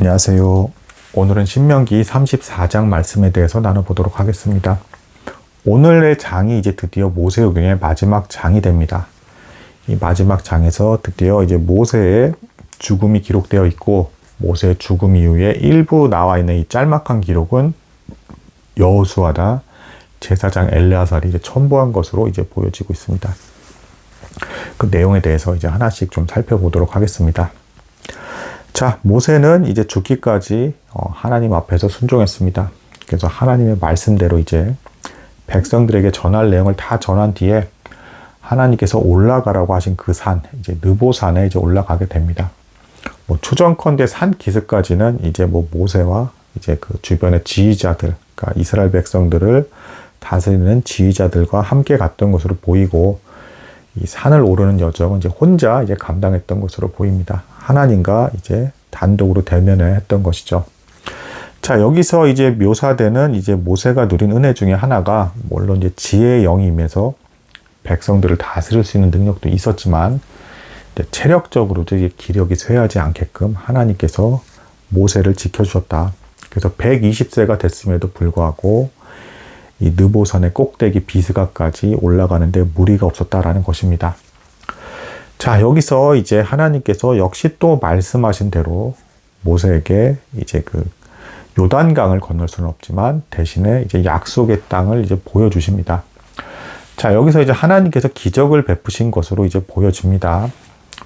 안녕하세요. 오늘은 신명기 34장 말씀에 대해서 나눠보도록 하겠습니다. 오늘의 장이 이제 드디어 모세오경의 마지막 장이 됩니다. 이 마지막 장에서 드디어 이제 모세의 죽음이 기록되어 있고, 모세의 죽음 이후에 일부 나와 있는 이 짤막한 기록은 여호수아나 제사장 엘레아살이 이제 첨부한 것으로 이제 보여지고 있습니다. 그 내용에 대해서 이제 하나씩 좀 살펴보도록 하겠습니다. 자, 모세는 이제 죽기까지 하나님 앞에서 순종했습니다. 그래서 하나님의 말씀대로 이제 백성들에게 전할 내용을 다 전한 뒤에 하나님께서 올라가라고 하신 그 산, 이제 느보산에 이제 올라가게 됩니다. 추정컨대 산 기슭까지는 이제 모세와 이제 그 주변의 지휘자들, 그러니까 이스라엘 백성들을 다스리는 지휘자들과 함께 갔던 것으로 보이고, 이 산을 오르는 여정은 이제 혼자 이제 감당했던 것으로 보입니다. 하나님과 이제 단독으로 대면을 했던 것이죠. 자, 여기서 이제 묘사되는 이제 모세가 누린 은혜 중에 하나가, 물론 이제 지혜의 영이 임해서 백성들을 다스릴 수 있는 능력도 있었지만, 체력적으로도 이제 기력이 쇠하지 않게끔 하나님께서 모세를 지켜주셨다. 그래서 120세가 됐음에도 불구하고 이 느보산의 꼭대기 비스가까지 올라가는데 무리가 없었다라는 것입니다. 자, 여기서 이제 하나님께서 역시 또 말씀하신 대로 모세에게 이제 그 요단강을 건널 수는 없지만 대신에 이제 약속의 땅을 이제 보여주십니다. 자, 여기서 이제 하나님께서 기적을 베푸신 것으로 이제 보여집니다.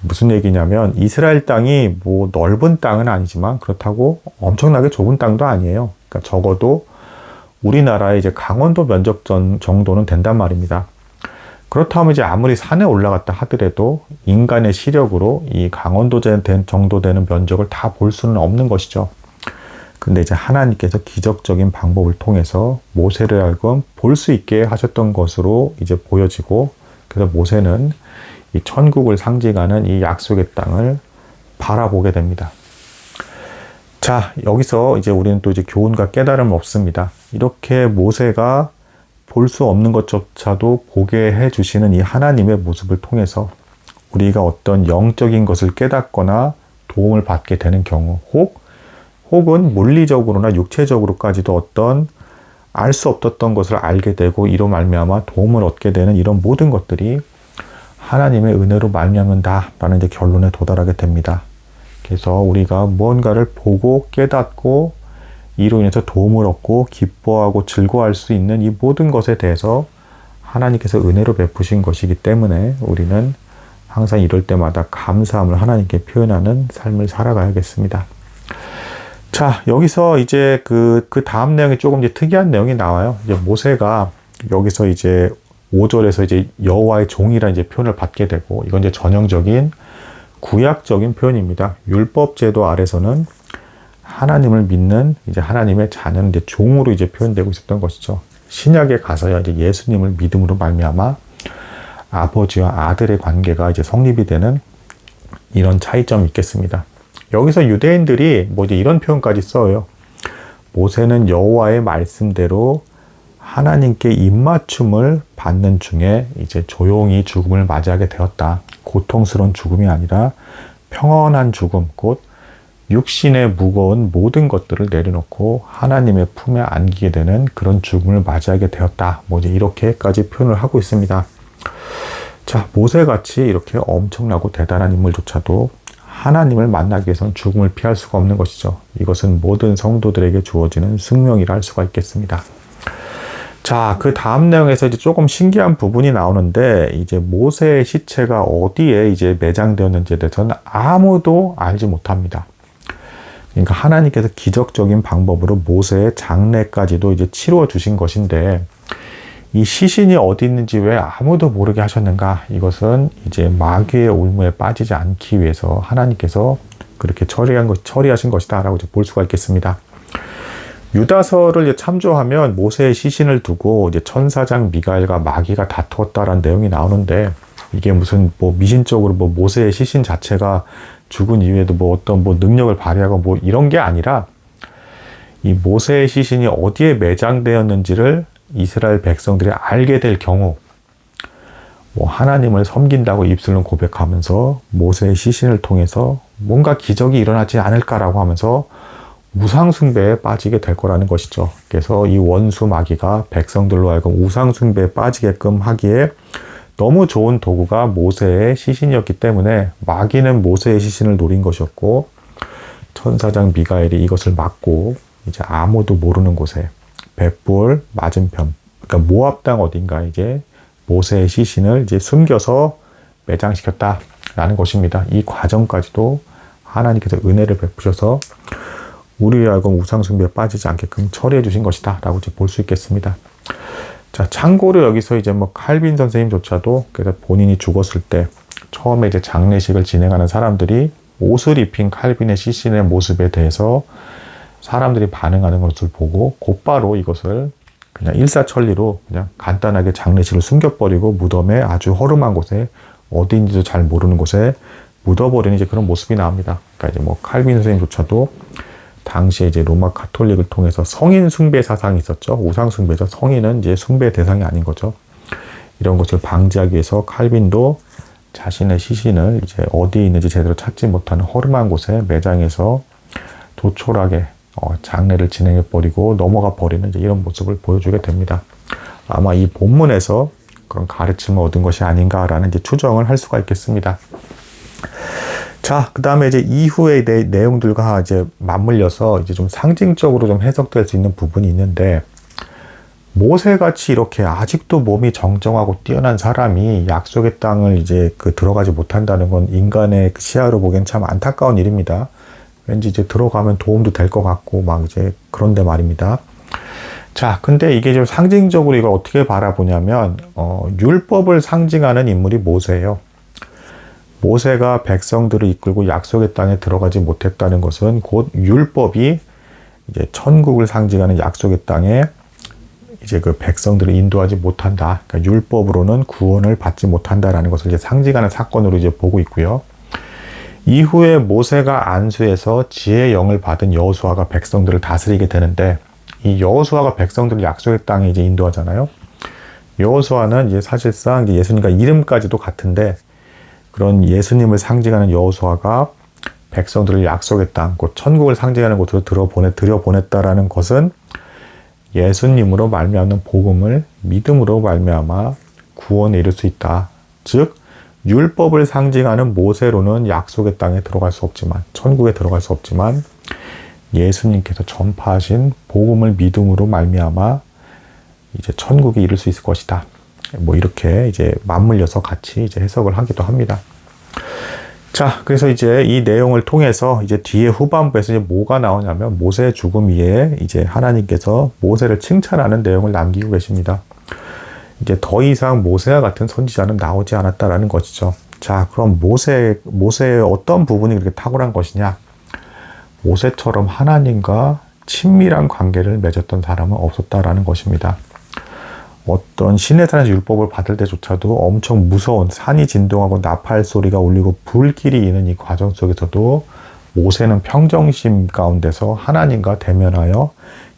무슨 얘기냐면, 이스라엘 땅이 넓은 땅은 아니지만 그렇다고 엄청나게 좁은 땅도 아니에요. 그러니까 적어도 우리나라의 이제 강원도 면적 정도는 된단 말입니다. 그렇다면 이제 아무리 산에 올라갔다 하더라도 인간의 시력으로 이 강원도 정도 되는 면적을 다 볼 수는 없는 것이죠. 근데 이제 하나님께서 기적적인 방법을 통해서 모세를 하여금 볼 수 있게 하셨던 것으로 이제 보여지고, 그래서 모세는 이 천국을 상징하는 이 약속의 땅을 바라보게 됩니다. 자, 여기서 이제 우리는 또 이제 교훈과 깨달음을 얻습니다. 이렇게 모세가 볼 수 없는 것조차도 보게 해주시는 이 하나님의 모습을 통해서 우리가 어떤 영적인 것을 깨닫거나 도움을 받게 되는 경우, 혹은 물리적으로나 육체적으로까지도 어떤 알 수 없었던 것을 알게 되고, 이로 말미암아 도움을 얻게 되는 이런 모든 것들이 하나님의 은혜로 말미암는다라는 이제 결론에 도달하게 됩니다. 그래서 우리가 무언가를 보고 깨닫고 이로 인해서 도움을 얻고 기뻐하고 즐거워할 수 있는 이 모든 것에 대해서 하나님께서 은혜로 베푸신 것이기 때문에 우리는 항상 이럴 때마다 감사함을 하나님께 표현하는 삶을 살아가야겠습니다. 자, 여기서 이제 그 다음 내용이 조금 이제 특이한 내용이 나와요. 이제 모세가 여기서 이제 5절에서 이제 여호와의 종이라 이제 표현을 받게 되고, 이건 이제 전형적인 구약적인 표현입니다. 율법 제도 아래서는 하나님을 믿는 이제 하나님의 자녀는 이제 종으로 이제 표현되고 있었던 것이죠. 신약에 가서야 이제 예수님을 믿음으로 말미암아 아버지와 아들의 관계가 이제 성립이 되는 이런 차이점이 있겠습니다. 여기서 유대인들이 이제 이런 표현까지 써요. 모세는 여호와의 말씀대로 하나님께 입맞춤을 받는 중에 이제 조용히 죽음을 맞이하게 되었다. 고통스러운 죽음이 아니라 평온한 죽음, 곧 육신의 무거운 모든 것들을 내려놓고 하나님의 품에 안기게 되는 그런 죽음을 맞이하게 되었다. 이제 이렇게까지 표현을 하고 있습니다. 자, 모세같이 이렇게 엄청나고 대단한 인물조차도 하나님을 만나기 위해서는 죽음을 피할 수가 없는 것이죠. 이것은 모든 성도들에게 주어지는 숙명이라 할 수가 있겠습니다. 자, 그 다음 내용에서 이제 조금 신기한 부분이 나오는데, 이제 모세의 시체가 어디에 이제 매장되었는지에 대해서는 아무도 알지 못합니다. 그러니까 하나님께서 기적적인 방법으로 모세의 장례까지도 이제 치루어 주신 것인데, 이 시신이 어디 있는지 왜 아무도 모르게 하셨는가? 이것은 이제 마귀의 올무에 빠지지 않기 위해서 하나님께서 그렇게 처리하신 것이다라고 이제 볼 수가 있겠습니다. 유다서를 참조하면 모세의 시신을 두고 이제 천사장 미가엘과 마귀가 다투었다라는 내용이 나오는데, 이게 무슨 미신적으로 모세의 시신 자체가 죽은 이후에도 어떤 능력을 발휘하고 이런 게 아니라, 이 모세의 시신이 어디에 매장되었는지를 이스라엘 백성들이 알게 될 경우, 뭐 하나님을 섬긴다고 입술로 고백하면서 모세의 시신을 통해서 뭔가 기적이 일어나지 않을까라고 하면서 우상숭배에 빠지게 될 거라는 것이죠. 그래서 이 원수 마귀가 백성들로 하여금 우상숭배에 빠지게끔 하기에 너무 좋은 도구가 모세의 시신이었기 때문에 마귀는 모세의 시신을 노린 것이었고, 천사장 미가엘이 이것을 막고 이제 아무도 모르는 곳에 벳불 맞은편, 그러니까 모압 땅 어딘가 이제 모세의 시신을 이제 숨겨서 매장시켰다라는 것입니다. 이 과정까지도 하나님께서 은혜를 베푸셔서 우리를 하여금 우상숭배에 빠지지 않게끔 처리해 주신 것이다 라고 볼 수 있겠습니다. 자, 참고로 여기서 이제 뭐 칼빈 선생님조차도 그래서 본인이 죽었을 때 처음에 이제 장례식을 진행하는 사람들이 옷을 입힌 칼빈의 시신의 모습에 대해서 사람들이 반응하는 것을 보고 곧바로 이것을 그냥 일사천리로 그냥 간단하게 장례식을 숨겨버리고 무덤에 아주 허름한 곳에 어디인지도 잘 모르는 곳에 묻어버리는 이제 그런 모습이 나옵니다. 그러니까 이제 뭐 칼빈 선생님조차도 당시에 이제 로마 카톨릭을 통해서 성인 숭배 사상이 있었죠. 우상 숭배죠. 성인은 이제 숭배 대상이 아닌 거죠. 이런 것을 방지하기 위해서 칼빈도 자신의 시신을 이제 어디에 있는지 제대로 찾지 못하는 허름한 곳에 매장해서 조촐하게 장례를 진행해 버리고 넘어가 버리는 이제 이런 모습을 보여주게 됩니다. 아마 이 본문에서 그런 가르침을 얻은 것이 아닌가라는 이제 추정을 할 수가 있겠습니다. 자, 그 다음에 이제 이후의 내용들과 이제 맞물려서 이제 좀 상징적으로 좀 해석될 수 있는 부분이 있는데, 모세같이 이렇게 아직도 몸이 정정하고 뛰어난 사람이 약속의 땅을 이제 들어가지 못한다는 건 인간의 시야로 보기엔 참 안타까운 일입니다. 왠지 이제 들어가면 도움도 될 것 같고 막 이제 그런데 말입니다. 자, 근데 이게 좀 상징적으로 이걸 어떻게 바라보냐면 율법을 상징하는 인물이 모세예요. 모세가 백성들을 이끌고 약속의 땅에 들어가지 못했다는 것은 곧 율법이 이제 천국을 상징하는 약속의 땅에 이제 그 백성들을 인도하지 못한다. 그러니까 율법으로는 구원을 받지 못한다라는 것을 이제 상징하는 사건으로 이제 보고 있고요. 이후에 모세가 안수해서 지혜의 영을 받은 여호수아가 백성들을 다스리게 되는데, 이 여호수아가 백성들을 약속의 땅에 이제 인도하잖아요. 여호수아는 이제 사실상 이제 예수님과 이름까지도 같은데, 그런 예수님을 상징하는 여호수아가 백성들을 약속의 땅, 곧 천국을 상징하는 곳으로 들여보냈다라는 것은 예수님으로 말미암는 복음을 믿음으로 말미암아 구원에 이를 수 있다. 즉 율법을 상징하는 모세로는 약속의 땅에 들어갈 수 없지만, 천국에 들어갈 수 없지만, 예수님께서 전파하신 복음을 믿음으로 말미암아 이제 천국에 이를 수 있을 것이다. 뭐 이렇게 이제 맞물려서 같이 이제 해석을 하기도 합니다. 자, 그래서 이제 이 내용을 통해서 이제 뒤에 후반부에서 이제 뭐가 나오냐면, 모세의 죽음 위에 이제 하나님께서 모세를 칭찬하는 내용을 남기고 계십니다. 이제 더 이상 모세와 같은 선지자는 나오지 않았다라는 것이죠. 자, 그럼 모세의 어떤 부분이 그렇게 탁월한 것이냐? 모세처럼 하나님과 친밀한 관계를 맺었던 사람은 없었다라는 것입니다. 어떤 시내산에서 율법을 받을 때조차도 엄청 무서운 산이 진동하고 나팔 소리가 울리고 불길이 있는 이 과정 속에서도 모세는 평정심 가운데서 하나님과 대면하여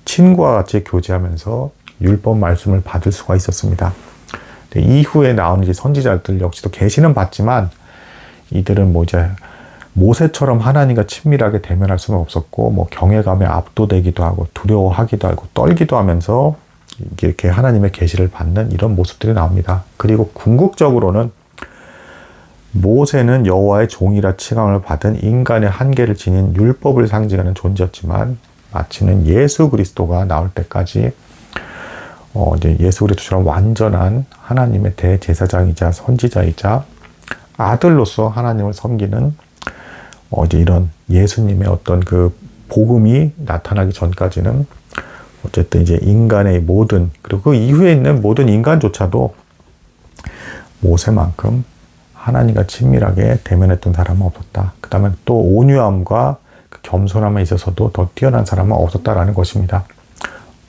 친구와 같이 교제하면서 율법 말씀을 받을 수가 있었습니다. 이후에 나오는 이제 선지자들 역시도 계시는 받지만, 이들은 뭐 이제 모세처럼 하나님과 친밀하게 대면할 수는 없었고, 뭐 경외감에 압도되기도 하고 두려워하기도 하고 떨기도 하면서 이렇게 하나님의 계시를 받는 이런 모습들이 나옵니다. 그리고 궁극적으로는 모세는 여호와의 종이라 칭함을 받은 인간의 한계를 지닌 율법을 상징하는 존재였지만, 마치는 예수 그리스도가 나올 때까지 이제 예수 그리스도처럼 완전한 하나님의 대제사장이자 선지자이자 아들로서 하나님을 섬기는 이제 이런 예수님의 어떤 그 복음이 나타나기 전까지는 어쨌든 이제 인간의 모든, 그리고 그 이후에 있는 모든 인간조차도 모세만큼 하나님과 친밀하게 대면했던 사람은 없었다. 그 다음에 또 온유함과 그 겸손함에 있어서도 더 뛰어난 사람은 없었다라는 것입니다.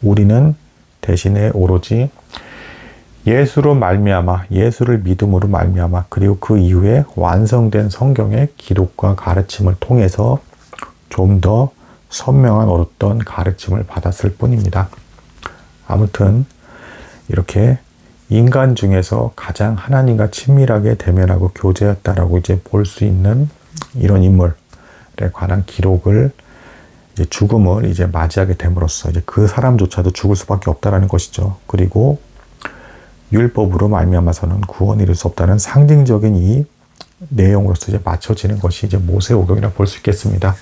우리는 대신에 오로지 예수로 말미암아, 예수를 믿음으로 말미암아, 그리고 그 이후에 완성된 성경의 기록과 가르침을 통해서 좀 더 선명한 어떤 가르침을 받았을 뿐입니다. 아무튼 이렇게 인간 중에서 가장 하나님과 친밀하게 대면하고 교제했다라고 이제 볼 수 있는 이런 인물에 관한 기록을 이제 죽음을 이제 맞이하게 됨으로써 이제 그 사람조차도 죽을 수밖에 없다라는 것이죠. 그리고 율법으로 말미암아서는 구원을 이룰 수 없다는 상징적인 이 내용으로서 이제 맞춰지는 것이 이제 모세오경이라 볼 수 있겠습니다.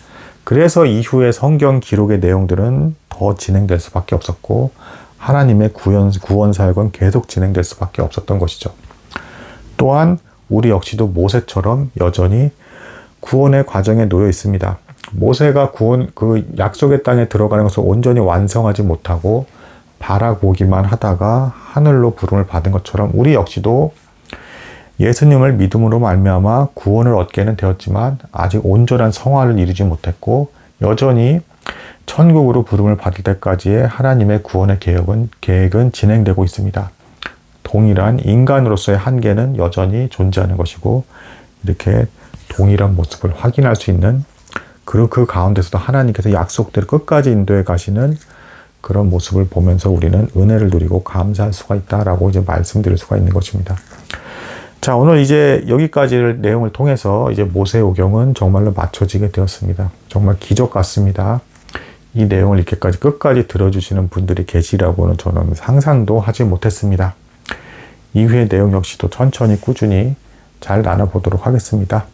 그래서 이후에 성경 기록의 내용들은 더 진행될 수밖에 없었고 하나님의 구원 사역은 계속 진행될 수밖에 없었던 것이죠. 또한 우리 역시도 모세처럼 여전히 구원의 과정에 놓여 있습니다. 모세가 그 약속의 땅에 들어가는 것을 온전히 완성하지 못하고 바라보기만 하다가 하늘로 부름을 받은 것처럼 우리 역시도 예수님을 믿음으로 말미암아 구원을 얻게는 되었지만 아직 온전한 성화를 이루지 못했고 여전히 천국으로 부름을 받을 때까지의 하나님의 구원의 계획은 진행되고 있습니다. 동일한 인간으로서의 한계는 여전히 존재하는 것이고 이렇게 동일한 모습을 확인할 수 있는 그 가운데서도 하나님께서 약속대로 끝까지 인도해 가시는 그런 모습을 보면서 우리는 은혜를 누리고 감사할 수가 있다라고 이제 말씀드릴 수가 있는 것입니다. 자, 오늘 이제 여기까지 내용을 통해서 이제 모세오경은 정말로 맞춰지게 되었습니다. 정말 기적 같습니다. 이 내용을 이렇게까지 끝까지 들어주시는 분들이 계시라고는 저는 상상도 하지 못했습니다. 이후의 내용 역시도 천천히 꾸준히 잘 나눠보도록 하겠습니다.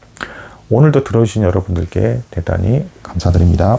오늘도 들어주신 여러분들께 대단히 감사드립니다.